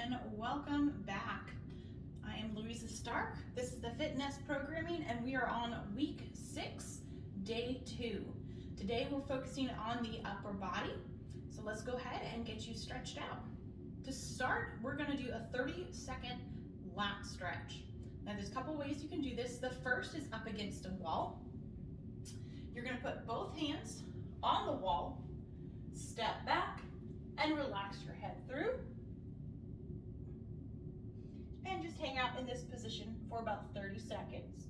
and welcome back. I am Louisa Stark. This is the FITNEST programming and we are on week 6, day 2. Today we're focusing on the upper body. So let's go ahead and get you stretched out. To start, we're going to do a 30-second lat stretch. Now there's a couple ways you can do this. The first is up against a wall. You're going to put both hands on the wall, step back, and relax your head through. And just hang out in this position for about 30 seconds.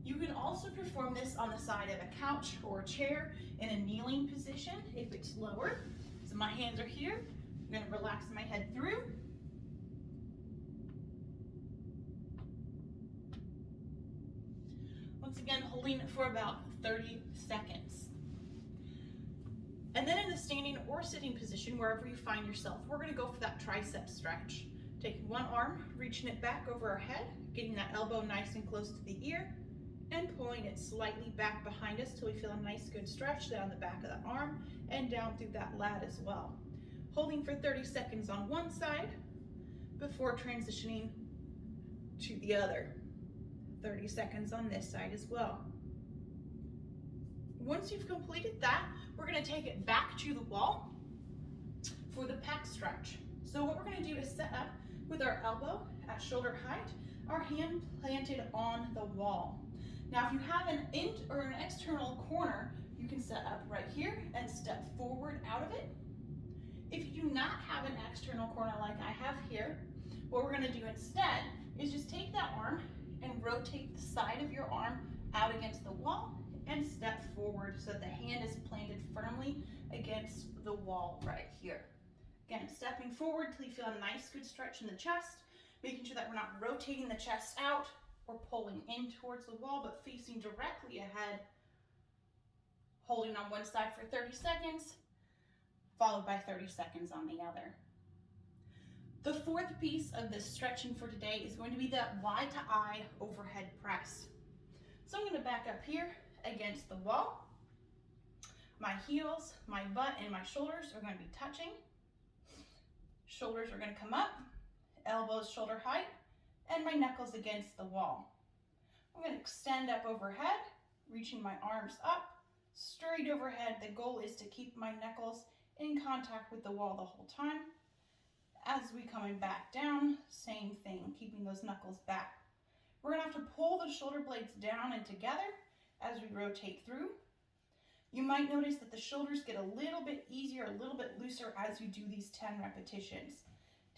You can also perform this on the side of a couch or a chair in a kneeling position if it's lower. So my hands are here. I'm going to relax my head through. Once again, holding it for about 30 seconds. And then in the standing or sitting position, wherever you find yourself, we're going to go for that tricep stretch. Taking one arm, reaching it back over our head, getting that elbow nice and close to the ear, and pulling it slightly back behind us till we feel a nice good stretch down the back of the arm and down through that lat as well. Holding for 30 seconds on one side before transitioning to the other. 30 seconds on this side as well. Once you've completed that, we're going to take it back to the wall for the pec stretch. So what we're going to do is set up with our elbow at shoulder height, our hand planted on the wall. Now if you have an external corner, you can set up right here and step forward out of it. If you do not have an external corner like I have here, what we're going to do instead is just take that arm and rotate the side of your arm out against the wall and step forward so that the hand is planted firmly against the wall right here. Again, stepping forward till you feel a nice good stretch in the chest, making sure that we're not rotating the chest out or pulling in towards the wall, but facing directly ahead, holding on one side for 30 seconds, followed by 30 seconds on the other. The fourth piece of this stretching for today is going to be that Y to I overhead press. So I'm going to back up here against the wall. My heels, my butt, and my shoulders are going to be touching. Shoulders are going to come up, elbows shoulder height, and my knuckles against the wall. I'm going to extend up overhead, reaching my arms up, straight overhead. The goal is to keep my knuckles in contact with the wall the whole time. As we coming back down, same thing, keeping those knuckles back. We're going to have to pull the shoulder blades down and together as we rotate through. You might notice that the shoulders get a little bit easier, a little bit looser as we do these 10 repetitions.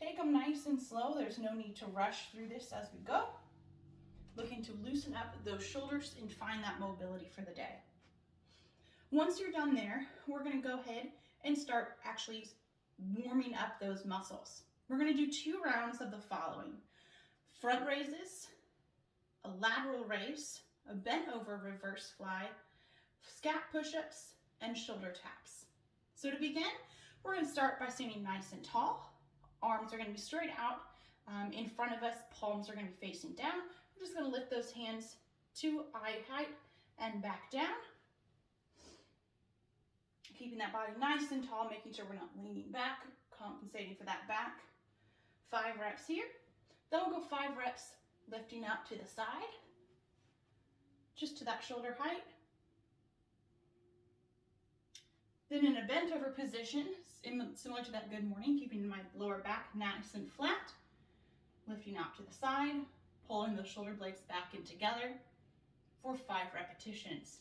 Take them nice and slow. There's no need to rush through this as we go. Looking to loosen up those shoulders and find that mobility for the day. Once you're done there, we're going to go ahead and start actually warming up those muscles. We're going to do 2 rounds of the following: front raises, a lateral raise, a bent over reverse fly, scap push-ups, and shoulder taps. So to begin, we're going to start by standing nice and tall. Arms are going to be straight out in front of us. Palms are going to be facing down. We're just going to lift those hands to eye height and back down. Keeping that body nice and tall, making sure we're not leaning back, compensating for that back. 5 reps here. Then we'll go 5 reps lifting up to the side, just to that shoulder height. Then in a bent over position, similar to that good morning, keeping my lower back nice and flat, lifting out to the side, pulling those shoulder blades back in together for 5 repetitions.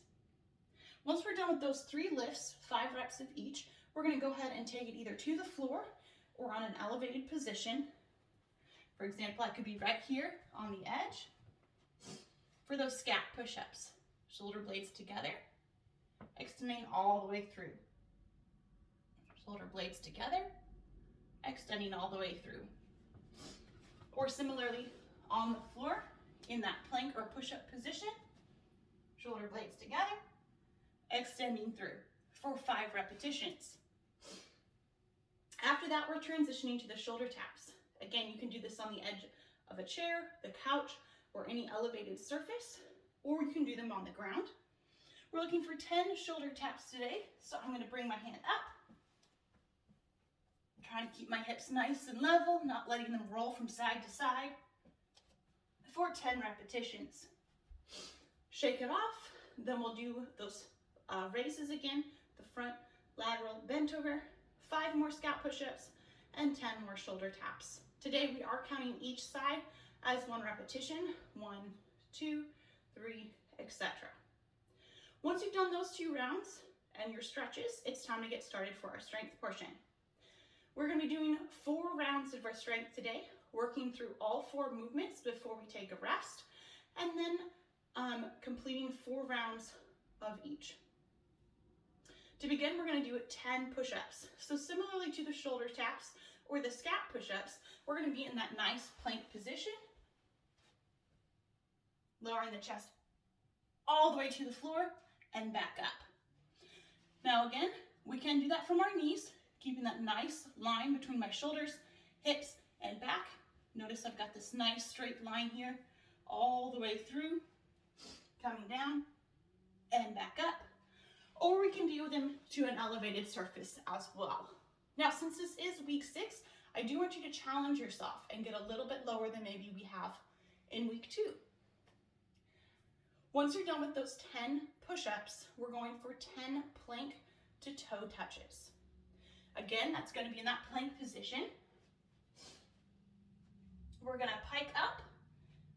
Once we're done with those 3 lifts, 5 reps of each, we're going to go ahead and take it either to the floor or on an elevated position. For example, I could be right here on the edge for those scap push-ups. Shoulder blades together, extending all the way through. Shoulder blades together, extending all the way through. Or similarly, on the floor, in that plank or push-up position, shoulder blades together, extending through for 5 repetitions. After that, we're transitioning to the shoulder taps. Again, you can do this on the edge of a chair, the couch, or any elevated surface, or you can do them on the ground. We're looking for 10 shoulder taps today, so I'm going to bring my hand up, trying to keep my hips nice and level, not letting them roll from side to side for 10 repetitions. Shake it off, then we'll do those raises again, the front lateral bent over, 5 more scap push-ups, and 10 more shoulder taps. Today we are counting each side as 1 repetition, 1, 2, 3, etc. Once you've done those 2 rounds and your stretches, it's time to get started for our strength portion. We're going to be doing 4 rounds of our strength today, working through all 4 movements before we take a rest, and then completing 4 rounds of each. To begin, we're going to do 10 push-ups. So similarly to the shoulder taps or the scap push-ups, we're going to be in that nice plank position, lowering the chest all the way to the floor and back up. Now again, we can do that from our knees, keeping that nice line between my shoulders, hips, and back. Notice I've got this nice straight line here all the way through, coming down and back up. Or we can do them to an elevated surface as well. Now, since this is week 6, I do want you to challenge yourself and get a little bit lower than maybe we have in week 2. Once you're done with those 10 push-ups, we're going for 10 plank to toe touches. Again, that's going to be in that plank position. We're going to pike up,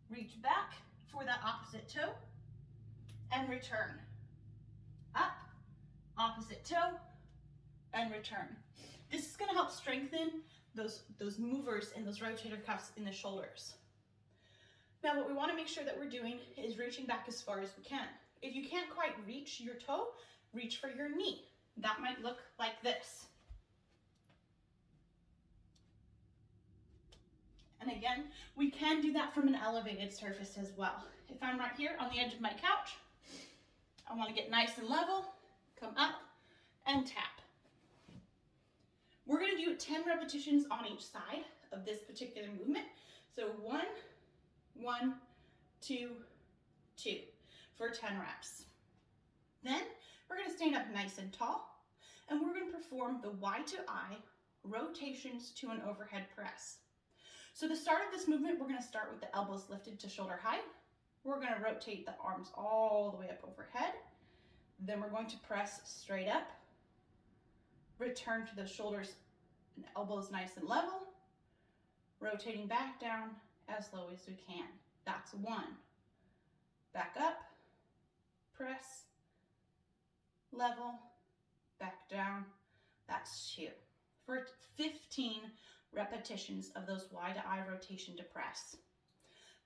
reach back for that opposite toe, and return. Up, opposite toe, and return. This is going to help strengthen those movers and those rotator cuffs in the shoulders. Now, what we want to make sure that we're doing is reaching back as far as we can. If you can't quite reach your toe, reach for your knee. That might look like this. And again, we can do that from an elevated surface as well. If I'm right here on the edge of my couch, I want to get nice and level, come up and tap. We're going to do 10 repetitions on each side of this particular movement. So 1, 1, 2, 2 for 10 reps. Then we're going to stand up nice and tall, and we're going to perform the Y to I rotations to an overhead press. So the start of this movement, we're going to start with the elbows lifted to shoulder height. We're going to rotate the arms all the way up overhead. Then we're going to press straight up, return to the shoulders and elbows nice and level, rotating back down as low as we can. That's 1. Back up, press, level, back down. That's 2. For 15 repetitions of those Y to I rotation to press.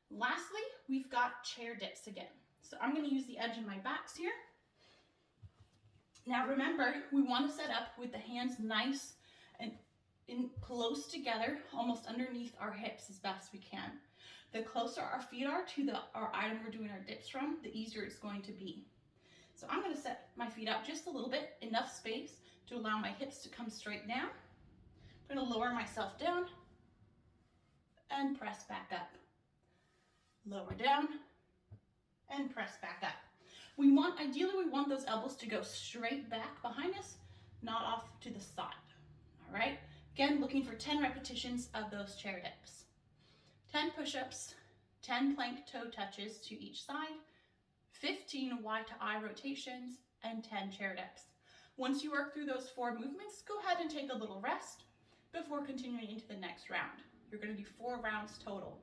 Lastly, we've got chair dips again. So I'm going to use the edge of my backs here. Now remember, we want to set up with the hands nice and close together, almost underneath our hips as best we can. The closer our feet are to our item we're doing our dips from, the easier it's going to be. So I'm going to set my feet out just a little bit, enough space to allow my hips to come straight down. I'm going to lower myself down and press back up. Lower down and press back up. Ideally we want those elbows to go straight back behind us, not off to the side. All right. Again, looking for 10 repetitions of those chair dips. 10 push-ups, 10 plank toe touches to each side, 15 Y to I rotations, and 10 chair dips. Once you work through those 4 movements, go ahead and take a little rest before continuing into the next round. You're going to do 4 rounds total.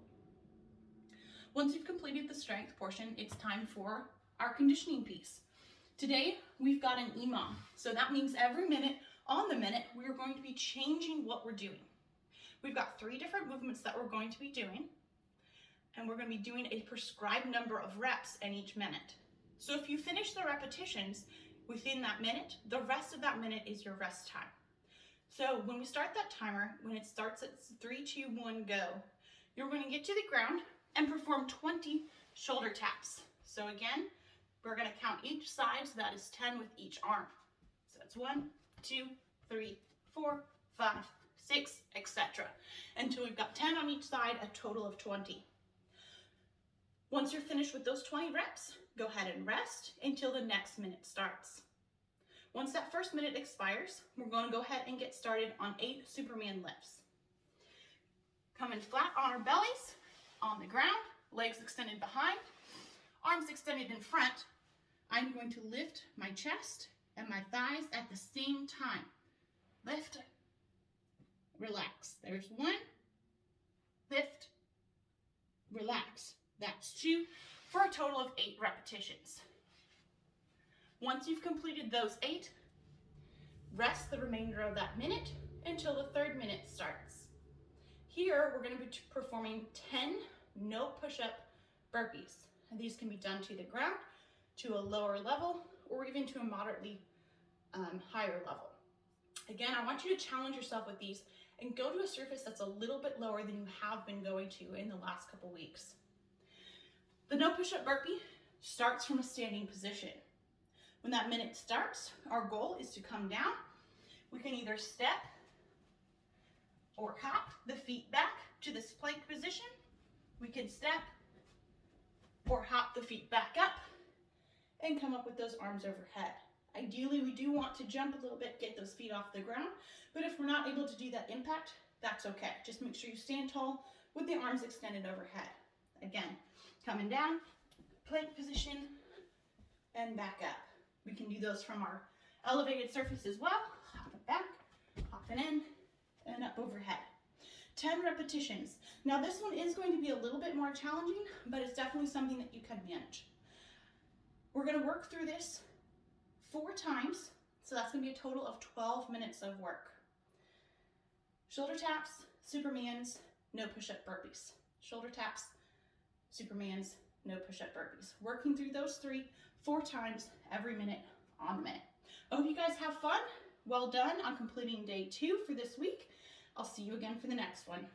Once you've completed the strength portion, it's time for our conditioning piece. Today, we've got an EMOM. So that means every minute, on the minute, we're going to be changing what we're doing. We've got 3 different movements that we're going to be doing, and we're going to be doing a prescribed number of reps in each minute. So if you finish the repetitions within that minute, the rest of that minute is your rest time. So when we start that timer, when it starts at 3, 2, 1, go, you're going to get to the ground and perform 20 shoulder taps. So again, we're going to count each side, so that is 10 with each arm. So that's 1, 2, 3, 4, 5, 6, etc. Until we've got 10 on each side, a total of 20. Once you're finished with those 20 reps, go ahead and rest until the next minute starts. Once that first minute expires, we're going to go ahead and get started on 8 Superman lifts. Coming flat on our bellies, on the ground, legs extended behind, arms extended in front. I'm going to lift my chest and my thighs at the same time. Lift, relax. There's 1, lift, relax. That's 2 for a total of 8 repetitions. Once you've completed those 8, rest the remainder of that minute until the 3rd minute starts. Here, we're going to be performing 10 no push-up burpees. And these can be done to the ground, to a lower level, or even to a moderately higher level. Again, I want you to challenge yourself with these and go to a surface that's a little bit lower than you have been going to in the last couple weeks. The no push-up burpee starts from a standing position. When that minute starts, our goal is to come down. We can either step or hop the feet back to this plank position. We can step or hop the feet back up and come up with those arms overhead. Ideally, we do want to jump a little bit, get those feet off the ground, but if we're not able to do that impact, that's okay. Just make sure you stand tall with the arms extended overhead. Again, coming down, plank position, and back up. We can do those from our elevated surface as well. Hop it back, hopping in, and up overhead. 10 repetitions. Now this one is going to be a little bit more challenging, but it's definitely something that you can manage. We're going to work through this 4 times, so that's going to be a total of 12 minutes of work. Shoulder taps, Supermans, no push-up burpees. Shoulder taps, Supermans, no push-up burpees. Working through those 3, 4 times every minute on the minute. I hope you guys have fun. Well done on completing day 2 for this week. I'll see you again for the next one.